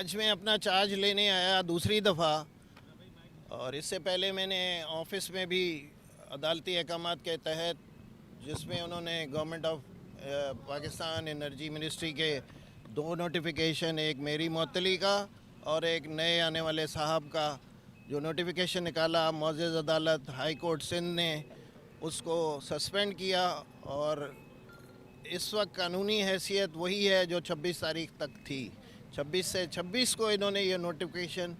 آج میں اپنا چارج لینے آیا دوسری دفعہ، اور اس سے پہلے میں نے آفس میں بھی عدالتی احکامات کے تحت، جس میں انہوں نے government of Pakistan energy ministry کے 2 نوٹیفیکیشن، ایک میری معطلی کا اور ایک نئے آنے والے صاحب کا جو نوٹیفیکیشن نکالا، معزز عدالت ہائی کورٹ سندھ نے اس کو سسپینڈ کیا، اور اس وقت قانونی حیثیت وہی ہے جو 26 تاریخ تک تھی۔ 26 کو انہوں نے یہ نوٹیفیکیشن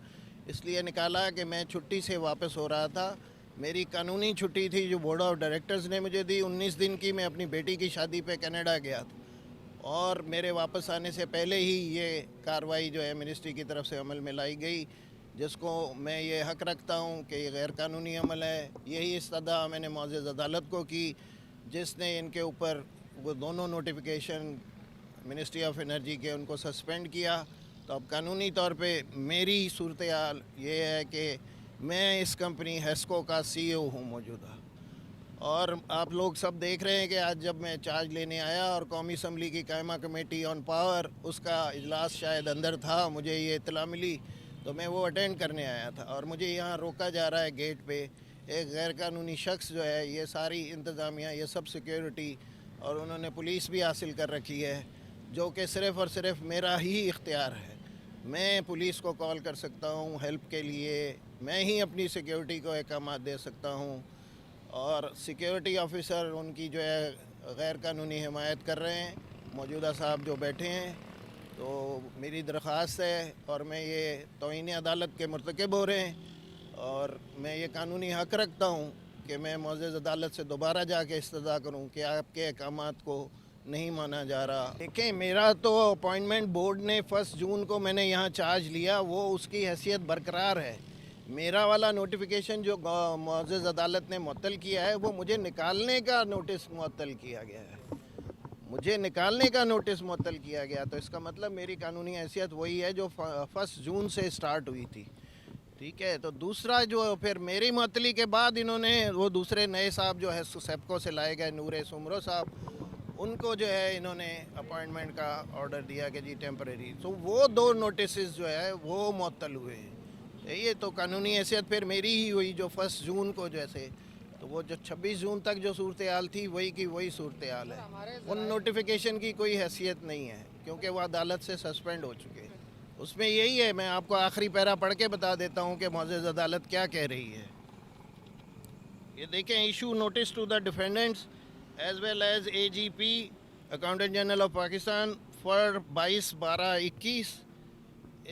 اس لیے نکالا کہ میں چھٹی سے واپس ہو رہا تھا۔ میری قانونی چھٹی تھی جو بورڈ آف ڈائریکٹرز نے مجھے دی 19 دن کی، میں اپنی بیٹی کی شادی پہ کینیڈا گیا تھا، اور میرے واپس آنے سے پہلے ہی یہ کارروائی جو ہے منسٹری کی طرف سے عمل میں لائی گئی، جس کو میں یہ حق رکھتا ہوں کہ یہ غیر قانونی عمل ہے۔ یہی استدعا میں نے معزز عدالت کو کی، جس نے ان کے اوپر وہ دونوں نوٹیفیکیشن منسٹری آف انرجی کے ان کو سسپینڈ کیا۔ تو اب قانونی طور پہ میری صورتحال یہ ہے کہ میں اس کمپنی ہیسکو کا سی او ہوں موجودہ، اور آپ لوگ سب دیکھ رہے ہیں کہ آج جب میں چارج لینے آیا اور قومی اسمبلی کی قائمہ کمیٹی آن پاور اس کا اجلاس شاید اندر تھا، مجھے یہ اطلاع ملی تو میں وہ اٹینڈ کرنے آیا تھا، اور مجھے یہاں روکا جا رہا ہے گیٹ پہ۔ ایک غیر قانونی شخص جو ہے، یہ ساری انتظامیہ، یہ سب سیکیورٹی، اور انہوں نے پولیس بھی حاصل کر رکھی ہے، جو کہ صرف اور صرف میرا ہی اختیار ہے۔ میں پولیس کو کال کر سکتا ہوں ہیلپ کے لیے، میں ہی اپنی سیکیورٹی کو احکامات دے سکتا ہوں، اور سیکیورٹی آفیسر ان کی جو ہے غیر قانونی حمایت کر رہے ہیں، موجودہ صاحب جو بیٹھے ہیں۔ تو میری درخواست ہے، اور میں یہ توہین عدالت کے مرتکب ہو رہے ہیں، اور میں یہ قانونی حق رکھتا ہوں کہ میں معزز عدالت سے دوبارہ جا کے استدعا کروں کہ آپ کے احکامات کو نہیں مانا جا رہا۔ دیکھیں، میرا تو اپوائنٹمنٹ بورڈ نے 1 جون کو میں نے یہاں چارج لیا، وہ اس کی حیثیت برقرار ہے۔ میرا والا نوٹیفیکیشن جو معزز عدالت نے معطل کیا ہے، وہ مجھے نکالنے کا نوٹس معطل کیا گیا ہے، مجھے نکالنے کا نوٹس معطل کیا گیا۔ تو اس کا مطلب میری قانونی حیثیت وہی ہے جو 1 جون سے سٹارٹ ہوئی تھی، ٹھیک ہے۔ تو دوسرا جو پھر میری معطلی کے بعد انہوں نے وہ دوسرے نئے صاحب جو ہے سیپکو سے لائے گئے، نور سمرو صاحب، ان کو جو ہے انہوں نے اپوائنٹمنٹ کا آرڈر دیا کہ جی ٹیمپریری، تو وہ 2 نوٹسز جو ہے وہ معطل ہوئے ہیں۔ یہ تو قانونی حیثیت پھر میری ہی ہوئی جو 1 جون کو جیسے، تو وہ جو 26 جون تک جو صورتحال تھی وہی کی وہی صورتحال ہے۔ ان نوٹیفیکیشن کی کوئی حیثیت نہیں ہے، کیونکہ وہ عدالت سے سسپینڈ ہو چکے ہیں۔ اس میں یہی ہے، میں آپ کو آخری پیرا پڑھ کے بتا دیتا ہوں کہ معزز عدالت کیا کہہ رہی ہے۔ یہ دیکھیں، issue notice to the defendants as well as A G P accountant general of Pakistan for 22/12/21.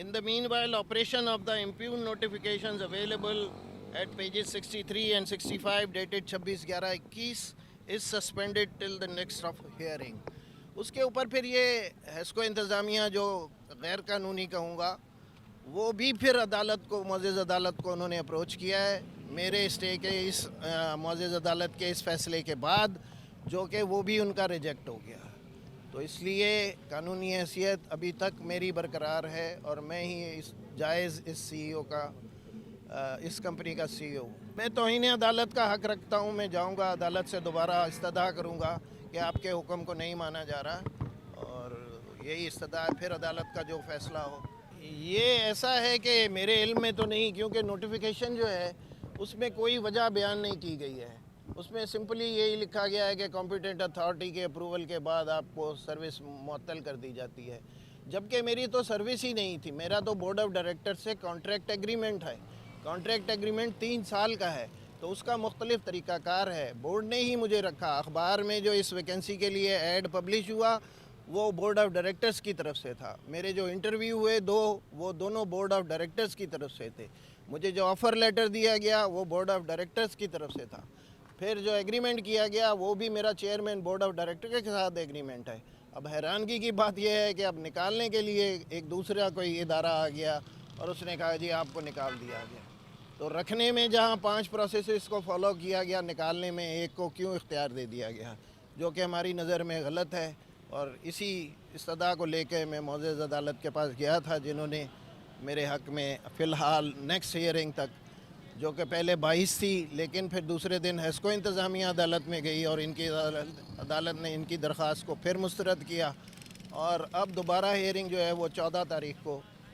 In the meanwhile, operation of the impugned notifications available at pages 63 and 65 dated 26/11/21 is suspended till the next of hearing. اس کے اوپر پھر یہ ہیسکو انتظامیہ جو غیر قانونی کہوں گا، وہ بھی پھر عدالت کو، معزز عدالت کو انہوں نے اپروچ کیا ہے میرے اسٹے کے اس معزز عدالت کے اس فیصلے کے بعد، جو کہ وہ بھی ان کا ریجیکٹ ہو گیا۔ تو اس لیے قانونی حیثیت ابھی تک میری برقرار ہے، اور میں ہی اس سی ای او کا، اس کمپنی کا سی ای او۔ میں توہین عدالت کا حق رکھتا ہوں، میں جاؤں گا عدالت سے دوبارہ استدعا کروں گا کہ آپ کے حکم کو نہیں مانا جا رہا، اور یہی استدعا پھر عدالت کا جو فیصلہ ہو۔ یہ ایسا ہے کہ میرے علم میں تو نہیں، کیونکہ نوٹیفیکیشن جو ہے اس میں کوئی وجہ بیان نہیں کی گئی ہے، اس میں سمپلی یہی لکھا گیا ہے کہ کمپیٹنٹ اتھارٹی کے اپروول کے بعد آپ کو سروس معطل کر دی جاتی ہے، جبکہ میری تو سروس ہی نہیں تھی۔ میرا تو بورڈ آف ڈائریکٹر سے کانٹریکٹ ایگریمنٹ ہے، کانٹریکٹ ایگریمنٹ 3 سال کا ہے، تو اس کا مختلف طریقہ کار ہے۔ بورڈ نے ہی مجھے رکھا، اخبار میں جو اس ویکنسی کے لیے ایڈ پبلش ہوا وہ بورڈ آف ڈائریکٹرز کی طرف سے تھا، میرے جو انٹرویو ہوئے وہ دونوں بورڈ آف ڈائریکٹرز کی طرف سے تھے، مجھے جو آفر لیٹر دیا گیا وہ بورڈ آف ڈائریکٹرز کی طرف سے تھا، پھر جو ایگریمنٹ کیا گیا وہ بھی میرا چیئرمین بورڈ آف ڈائریکٹر کے ساتھ ایگریمنٹ ہے۔ اب حیرانگی کی بات یہ ہے کہ اب نکالنے کے لیے ایک دوسرا کوئی ادارہ آ گیا اور اس نے کہا جی آپ کو نکال دیا گیا۔ تو رکھنے میں جہاں 5 پروسیسز کو فالو کیا گیا، نکالنے میں ایک کو کیوں اختیار دے دیا گیا، جو کہ ہماری نظر میں غلط ہے۔ اور اسی استدعا کو لے کے میں معزز عدالت کے پاس گیا تھا، جنہوں نے میرے حق میں فی الحال نیکسٹ ہیئرنگ تک، جو کہ پہلے 22 تھی لیکن پھر دوسرے دن ہیسکو انتظامیہ عدالت میں گئی، اور ان کی عدالت نے ان کی درخواست کو پھر مسترد کیا، اور اب دوبارہ ہیئرنگ جو ہے وہ 14 تاریخ کو